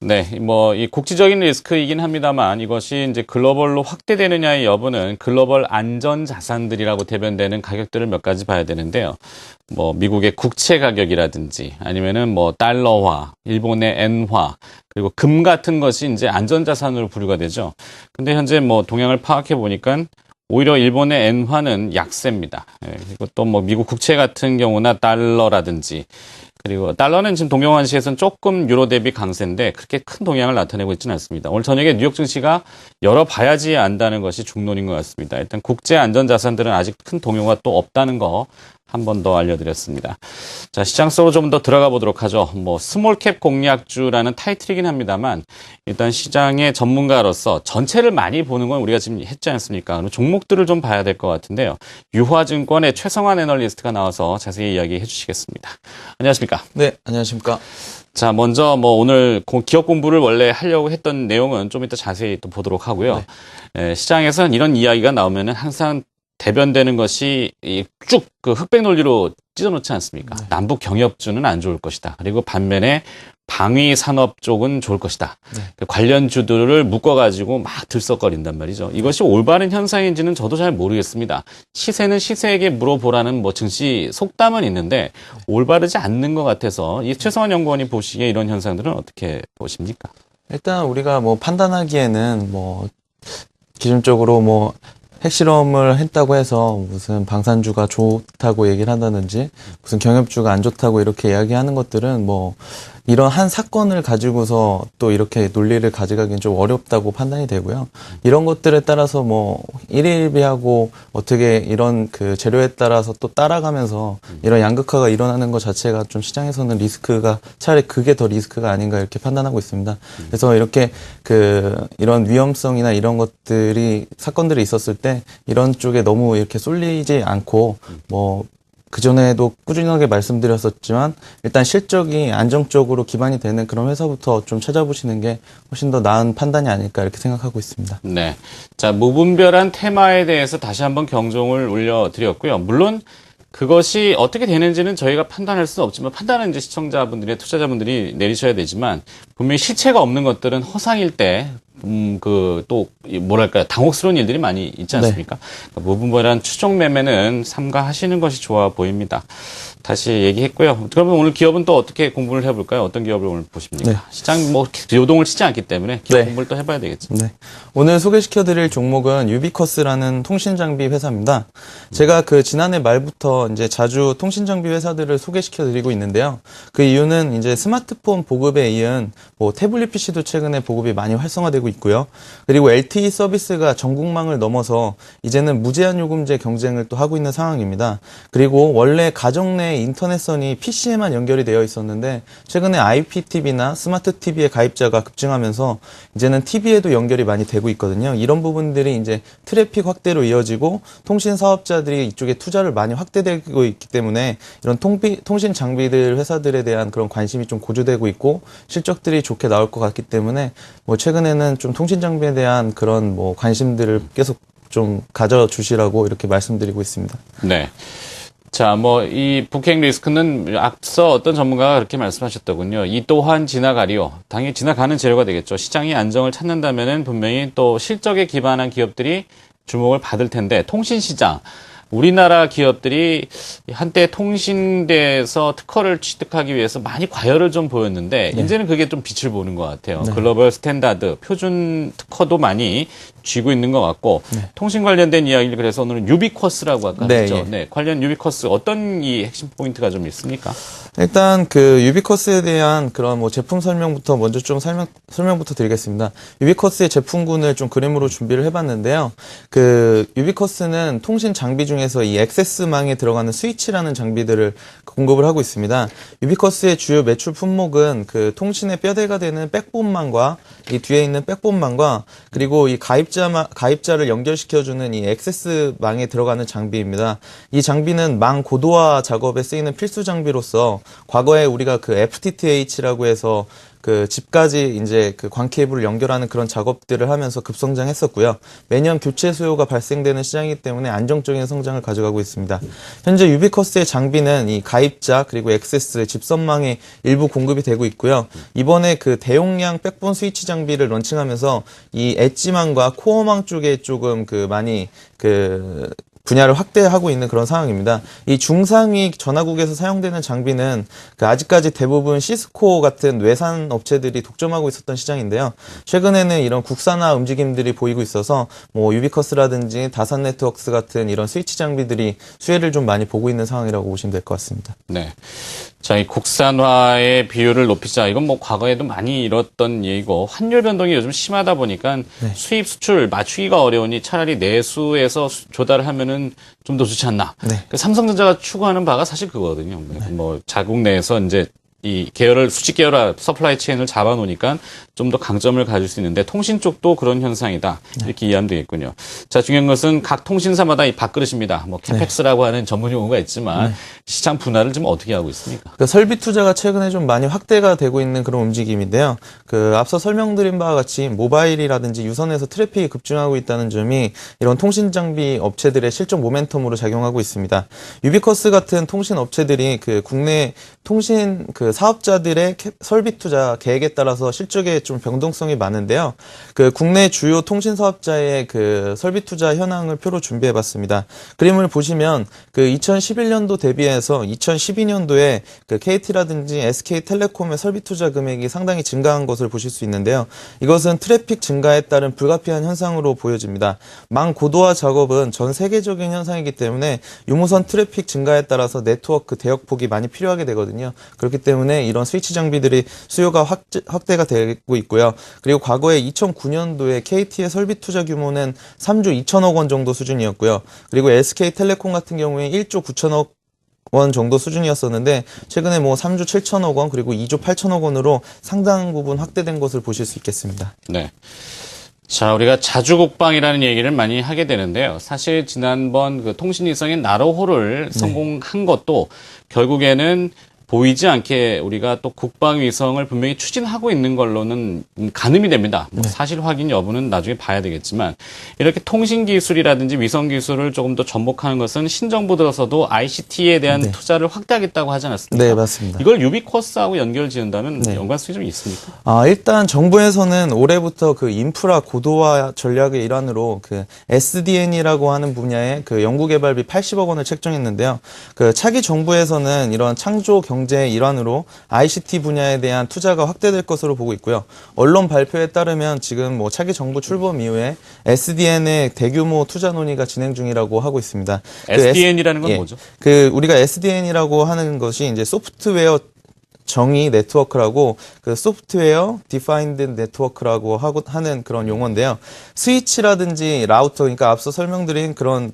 네, 이 국지적인 리스크이긴 합니다만 이것이 이제 글로벌로 확대되느냐의 여부는 글로벌 안전 자산들이라고 대변되는 가격들을 몇 가지 봐야 되는데요. 미국의 국채 가격이라든지 아니면은 달러화, 일본의 엔화, 그리고 금 같은 것이 이제 안전 자산으로 분류가 되죠. 근데 현재 동향을 파악해 보니까 오히려 일본의 엔화는 약세입니다. 그리고 또 미국 국채 같은 경우나 달러라든지, 그리고 달러는 지금 동경환시에서는 조금 유로 대비 강세인데 그렇게 큰 동향을 나타내고 있지는 않습니다. 오늘 저녁에 뉴욕 증시가 열어봐야지 안다는 것이 중론인 것 같습니다. 일단 국제 안전 자산들은 아직 큰 동요가 또 없다는 거 한 번 더 알려드렸습니다. 자, 시장 속으로 좀 더 들어가 보도록 하죠. 스몰캡 공략주라는 타이틀이긴 합니다만 일단 시장의 전문가로서 전체를 많이 보는 건 우리가 지금 했지 않습니까? 종목들을 좀 봐야 될 것 같은데요. 유화증권의 최성환 애널리스트가 나와서 자세히 이야기해 주시겠습니다. 안녕하십니까? 네, 안녕하십니까? 자, 먼저 오늘 기업 공부를 원래 하려고 했던 내용은 좀 이따 자세히 또 보도록 하고요. 네. 시장에서는 이런 이야기가 나오면은 항상 대변되는 것이 쭉 흑백 논리로 찢어놓지 않습니까? 네. 남북 경협주는 안 좋을 것이다. 그리고 반면에 방위 산업 쪽은 좋을 것이다. 네. 관련주들을 묶어가지고 막 들썩거린단 말이죠. 이것이 올바른 현상인지는 저도 잘 모르겠습니다. 시세는 시세에게 물어보라는 증시 속담은 있는데 올바르지 않는 것 같아서 이 최성환 연구원이 보시기에 이런 현상들은 어떻게 보십니까? 일단 우리가 판단하기에는 기준적으로 핵실험을 했다고 해서 무슨 방산주가 좋다고 얘기를 한다든지 무슨 경협주가 안 좋다고 이렇게 이야기하는 것들은 이런 한 사건을 가지고서 또 이렇게 논리를 가져가기는 좀 어렵다고 판단이 되고요. 이런 것들에 따라서 일일비하고 어떻게 이런 재료에 따라서 또 따라가면서 이런 양극화가 일어나는 것 자체가 좀 시장에서는 리스크가 차라리 그게 더 리스크가 아닌가 이렇게 판단하고 있습니다. 그래서 이렇게 이런 위험성이나 이런 사건들이 있었을 때 이런 쪽에 너무 이렇게 쏠리지 않고 그전에도 꾸준하게 말씀드렸었지만 일단 실적이 안정적으로 기반이 되는 그런 회사부터 좀 찾아보시는 게 훨씬 더 나은 판단이 아닐까 이렇게 생각하고 있습니다. 네. 자, 무분별한 테마에 대해서 다시 한번 경종을 울려드렸고요. 물론 그것이 어떻게 되는지는 저희가 판단할 수는 없지만 판단은 이제 시청자분들이 투자자분들이 내리셔야 되지만 분명히 실체가 없는 것들은 허상일 때 당혹스러운 일들이 많이 있지 않습니까? 네. 무분별한 추종 매매는 삼가하시는 것이 좋아 보입니다. 다시 얘기했고요. 그러면 오늘 기업은 또 어떻게 공부를 해볼까요? 어떤 기업을 오늘 보십니까? 네. 시장 요동을 치지 않기 때문에 기업 공부를 또 해봐야 되겠죠. 네. 오늘 소개시켜드릴 종목은 유비커스라는 통신장비 회사입니다. 제가 지난해 말부터 이제 자주 통신장비 회사들을 소개시켜드리고 있는데요. 그 이유는 이제 스마트폰 보급에 이은 태블릿 PC도 최근에 보급이 많이 활성화되고 있고요. 그리고 LTE 서비스가 전국망을 넘어서 이제는 무제한 요금제 경쟁을 또 하고 있는 상황입니다. 그리고 원래 가정 내 인터넷선이 PC에만 연결이 되어 있었는데 최근에 IPTV나 스마트 TV의 가입자가 급증하면서 이제는 TV에도 연결이 많이 되고 있거든요. 이런 부분들이 이제 트래픽 확대로 이어지고 통신 사업자들이 이쪽에 투자를 많이 확대되고 있기 때문에 이런 통신 장비들 회사들에 대한 그런 관심이 좀 고조되고 있고 실적들이 좋게 나올 것 같기 때문에 최근에는 좀 통신 장비에 대한 그런 관심들을 계속 좀 가져주시라고 이렇게 말씀드리고 있습니다. 네. 자, 이 북행 리스크는 앞서 어떤 전문가가 그렇게 말씀하셨더군요. 이 또한 지나가리요. 당연히 지나가는 재료가 되겠죠. 시장이 안정을 찾는다면은 분명히 또 실적에 기반한 기업들이 주목을 받을 텐데, 통신시장. 우리나라 기업들이 한때 통신대에서 특허를 취득하기 위해서 많이 과열을 좀 보였는데, 네. 이제는 그게 좀 빛을 보는 것 같아요. 네. 글로벌 스탠다드, 표준 특허도 많이 쥐고 있는 것 같고, 네. 통신 관련된 이야기를 그래서 오늘은 유비쿼스라고 아까 했죠. 네. 네. 관련 유비쿼스 어떤 이 핵심 포인트가 좀 있습니까? 일단 유비쿼스에 대한 그런 제품 설명부터 먼저 좀 설명부터 드리겠습니다. 유비쿼스의 제품군을 좀 그림으로 준비를 해봤는데요. 유비쿼스는 통신 장비 중에서 이 액세스망에 들어가는 스위치라는 장비들을 공급을 하고 있습니다. 유비쿼스의 주요 매출 품목은 통신의 뼈대가 되는 백본망과 이 뒤에 있는 백본망과 그리고 이 가입자를 연결시켜주는 이 액세스망에 들어가는 장비입니다. 이 장비는 망 고도화 작업에 쓰이는 필수 장비로서 과거에 우리가 FTTH라고 해서 그 집까지 이제 그 광 케이블을 연결하는 그런 작업들을 하면서 급성장했었고요. 매년 교체 수요가 발생되는 시장이기 때문에 안정적인 성장을 가져가고 있습니다. 현재 유비커스의 장비는 이 가입자 그리고 액세스 집선망에 일부 공급이 되고 있고요. 이번에 그 대용량 백본 스위치 장비를 런칭하면서 이 엣지망과 코어망 쪽에 조금 그 많이 그 분야를 확대하고 있는 그런 상황입니다. 이 중상위 전화국에서 사용되는 장비는 그 아직까지 대부분 시스코 같은 외산 업체들이 독점하고 있었던 시장인데요. 최근에는 이런 국산화 움직임들이 보이고 있어서 뭐 유비커스라든지 다산 네트워크스 같은 이런 스위치 장비들이 수혜를 좀 많이 보고 있는 상황이라고 보시면 될 것 같습니다. 네. 자, 이 국산화의 비율을 높이자. 이건 뭐 과거에도 많이 이뤘던 얘기고, 환율 변동이 요즘 심하다 보니까 수입, 수출 맞추기가 어려우니 차라리 내수에서 조달을 하면은 좀 더 좋지 않나. 그 삼성전자가 추구하는 바가 사실 그거거든요. 뭐 자국 내에서 이제 이 계열을 수직 계열화 서플라이 체인을 잡아놓으니까 좀 더 강점을 가질 수 있는데 통신 쪽도 그런 현상이다. 이렇게 이해하면 되겠군요. 자, 중요한 것은 각 통신사마다 이 밥그릇입니다. 뭐 캐펙스라고 하는 전문 용어가 있지만 시장 분할을 좀 어떻게 하고 있습니까? 그 설비 투자가 최근에 좀 많이 확대가 되고 있는 그런 움직임인데요. 그 앞서 설명드린 바와 같이 모바일이라든지 유선에서 트래픽이 급증하고 있다는 점이 이런 통신 장비 업체들의 실적 모멘텀으로 작용하고 있습니다. 유비커스 같은 통신 업체들이 그 국내 통신 그 사업자들의 설비 투자 계획에 따라서 실적에 좀 변동성이 많은데요. 그 국내 주요 통신 사업자의 그 설비 투자 현황을 표로 준비해 봤습니다. 그림을 보시면 그 2011년도 대비해서 2012년도에 그 KT라든지 SK텔레콤의 설비 투자 금액이 상당히 증가한 것을 보실 수 있는데요. 이것은 트래픽 증가에 따른 불가피한 현상으로 보여집니다. 망 고도화 작업은 전 세계적인 현상이기 때문에 유무선 트래픽 증가에 따라서 네트워크 대역폭이 많이 필요하게 되거든요. 그렇기 때문에 이런 스위치 장비들이 수요가 확대가 되고 있고요. 그리고 과거에 2009년도에 KT의 설비 투자 규모는 3조 2천억 원 정도 수준이었고요. 그리고 SK텔레콤 같은 경우에 1조 9천억 원 정도 수준이었었는데 최근에 뭐 3조 7천억 원 그리고 2조 8천억 원으로 상당 부분 확대된 것을 보실 수 있겠습니다. 네. 자, 우리가 자주국방이라는 얘기를 많이 하게 되는데요. 사실 지난번 그 통신위성인 나로호를 성공한 것도 결국에는 보이지 않게 우리가 또 국방위성을 분명히 추진하고 있는 걸로는 가늠이 됩니다. 뭐 사실 확인 여부는 나중에 봐야 되겠지만 이렇게 통신 기술이라든지 위성 기술을 조금 더 접목하는 것은 신정부 들어서도 ICT에 대한 투자를 확대하겠다고 하지 않았습니까? 네, 맞습니다. 이걸 유비쿼스하고 연결 지은다면 연관성이 좀 있습니까? 일단 정부에서는 올해부터 그 인프라 고도화 전략의 일환으로 그 SDN이라고 하는 분야에 그 연구개발비 80억 원을 책정했는데요. 그 차기 정부에서는 이런 창조 경제의 일환으로 ICT 분야에 대한 투자가 확대될 것으로 보고 있고요. 언론 발표에 따르면 지금 뭐 차기 정부 출범 이후에 SDN의 대규모 투자 논의가 진행 중이라고 하고 있습니다. SDN이라는 건 뭐죠? 그 우리가 SDN이라고 하는 것이 이제 소프트웨어 정의 네트워크라고 그 소프트웨어 디파인드 네트워크라고 하는 그런 용어인데요. 스위치라든지 라우터, 그러니까 앞서 설명드린 그런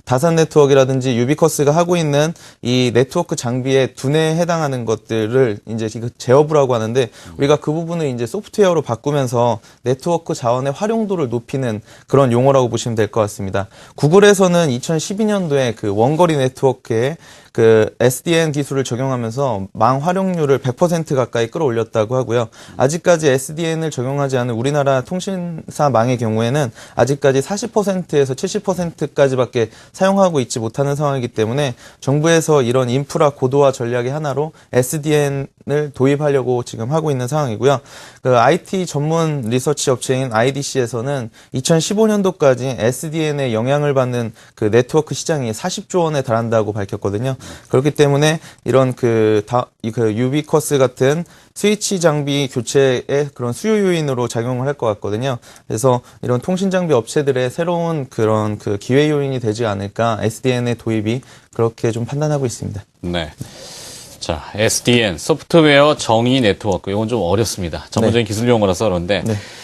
다산 네트워크라든지 유비커스가 하고 있는 이 네트워크 장비의 두뇌에 해당하는 것들을 이제 제어부라고 하는데 우리가 그 부분을 이제 소프트웨어로 바꾸면서 네트워크 자원의 활용도를 높이는 그런 용어라고 보시면 될 것 같습니다. 구글에서는 2012년도에 그 원거리 네트워크에 그 SDN 기술을 적용하면서 망 활용률을 100% 가까이 끌어올렸다고 하고요. 아직까지 SDN을 적용하지 않은 우리나라 통신사 망의 경우에는 아직까지 40%에서 70%까지밖에 사용하고 있지 못하는 상황이기 때문에 정부에서 이런 인프라 고도화 전략의 하나로 SDN을 도입하려고 지금 하고 있는 상황이고요. 그 IT 전문 리서치 업체인 IDC에서는 2015년도까지 SDN의 영향을 받는 그 네트워크 시장이 40조 원에 달한다고 밝혔거든요. 그렇기 때문에 이런 그 유비쿼스 같은 스위치 장비 교체의 그런 수요 요인으로 작용을 할 것 같거든요. 그래서 이런 통신 장비 업체들의 새로운 그런 그 기회 요인이 되지 않을까 SDN의 도입이 그렇게 좀 판단하고 있습니다. 네. 자, SDN, 소프트웨어 정의 네트워크. 이건 좀 어렵습니다. 전문적인 기술 용어라서 그런데.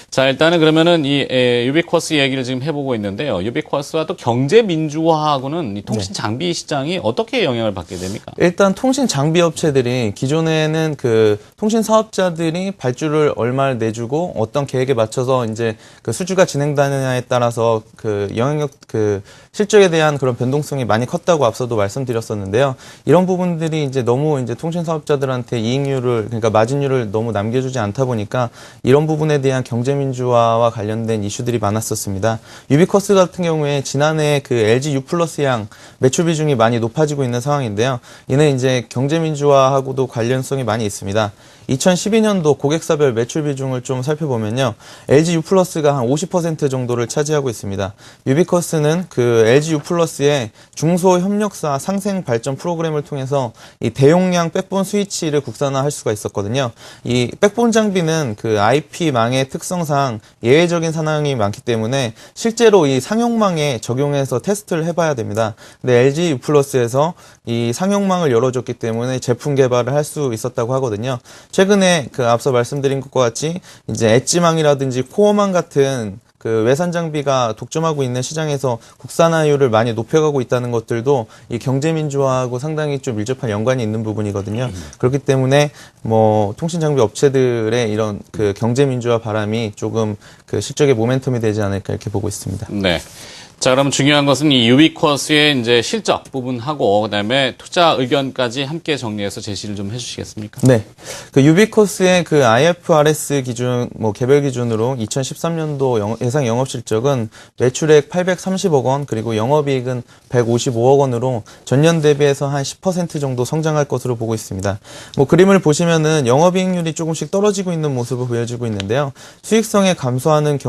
자, 일단은 그러면은 유비쿼스 얘기를 지금 해보고 있는데요. 유비쿼스와 또 경제 민주화하고는 이 통신 장비 시장이 어떻게 영향을 받게 됩니까? 일단 통신 장비 업체들이 기존에는 그 통신 사업자들이 발주를 얼마를 내주고 어떤 계획에 맞춰서 이제 그 수주가 진행되느냐에 따라서 그 영향력 그 실적에 대한 그런 변동성이 많이 컸다고 앞서도 말씀드렸었는데요. 이런 부분들이 이제 너무 이제 통신 사업자들한테 이익률을 그러니까 마진율을 너무 남겨주지 않다 보니까 이런 부분에 대한 경제 민주화와 관련된 이슈들이 많았었습니다. 유비쿼스 같은 경우에 지난해 그 LG U 플러스양 매출 비중이 많이 높아지고 있는 상황인데요. 이는 이제 경제 민주화하고도 관련성이 많이 있습니다. 2012년도 고객사별 매출 비중을 좀 살펴보면요. LG U 플러스가 한 50% 정도를 차지하고 있습니다. 유비쿼스는 그 LG U 플러스의 중소협력사 상생 발전 프로그램을 통해서 이 대용량 백본 스위치를 국산화할 수가 있었거든요. 이 백본 장비는 그 IP망의 특성상 예외적인 사항이 많기 때문에 실제로 이 상용망에 적용해서 테스트를 해봐야 됩니다. 근데 LG U 플러스에서 이 상용망을 열어줬기 때문에 제품 개발을 할 수 있었다고 하거든요. 최근에 그 앞서 말씀드린 것과 같이 이제 엣지망이라든지 코어망 같은 그 외산 장비가 독점하고 있는 시장에서 국산화율을 많이 높여가고 있다는 것들도 이 경제 민주화하고 상당히 좀 밀접한 연관이 있는 부분이거든요. 그렇기 때문에 뭐 통신 장비 업체들의 이런 그 경제 민주화 바람이 조금 그 실적의 모멘텀이 되지 않을까 이렇게 보고 있습니다. 네. 자, 그럼 중요한 것은 이 유비쿼스의 이제 실적 부분하고 그다음에 투자 의견까지 함께 정리해서 제시를 좀 해주시겠습니까? 네. 그 유비쿼스의 그 IFRS 기준, 뭐 개별 기준으로 2013년도 예상 영업 실적은 매출액 830억 원, 그리고 영업이익은 155억 원으로 전년 대비해서 한 10% 정도 성장할 것으로 보고 있습니다. 뭐 그림을 보시면은 영업이익률이 조금씩 떨어지고 있는 모습을 보여주고 있는데요. 수익성에 감소하는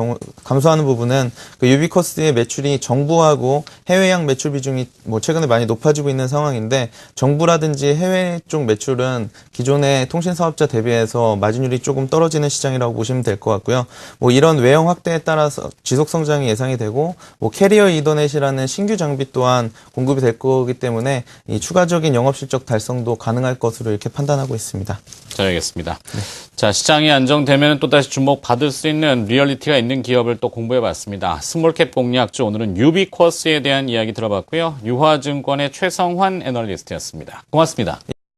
부분은 그 유비쿼스의 매출이 정부하고 해외양 매출 비중이 뭐 최근에 많이 높아지고 있는 상황인데 정부라든지 해외 쪽 매출은 기존의 통신 사업자 대비해서 마진율이 조금 떨어지는 시장이라고 보시면 될 것 같고요. 뭐 이런 외형 확대에 따라서 지속 성장이 예상이 되고 뭐 캐리어 이더넷이라는 신규 장비 또한 공급이 될 거기 때문에 이 추가적인 영업 실적 달성도 가능할 것으로 이렇게 판단하고 있습니다. 자, 알겠습니다. 네. 자, 시장이 안정되면 또다시 주목받을 수 있는 리얼리티가 있는 기업을 또 공부해봤습니다. 스몰캡 공략주 오늘은 유비쿼스에 대한 이야기 들어봤고요. 유화증권의 최성환 애널리스트였습니다. 고맙습니다.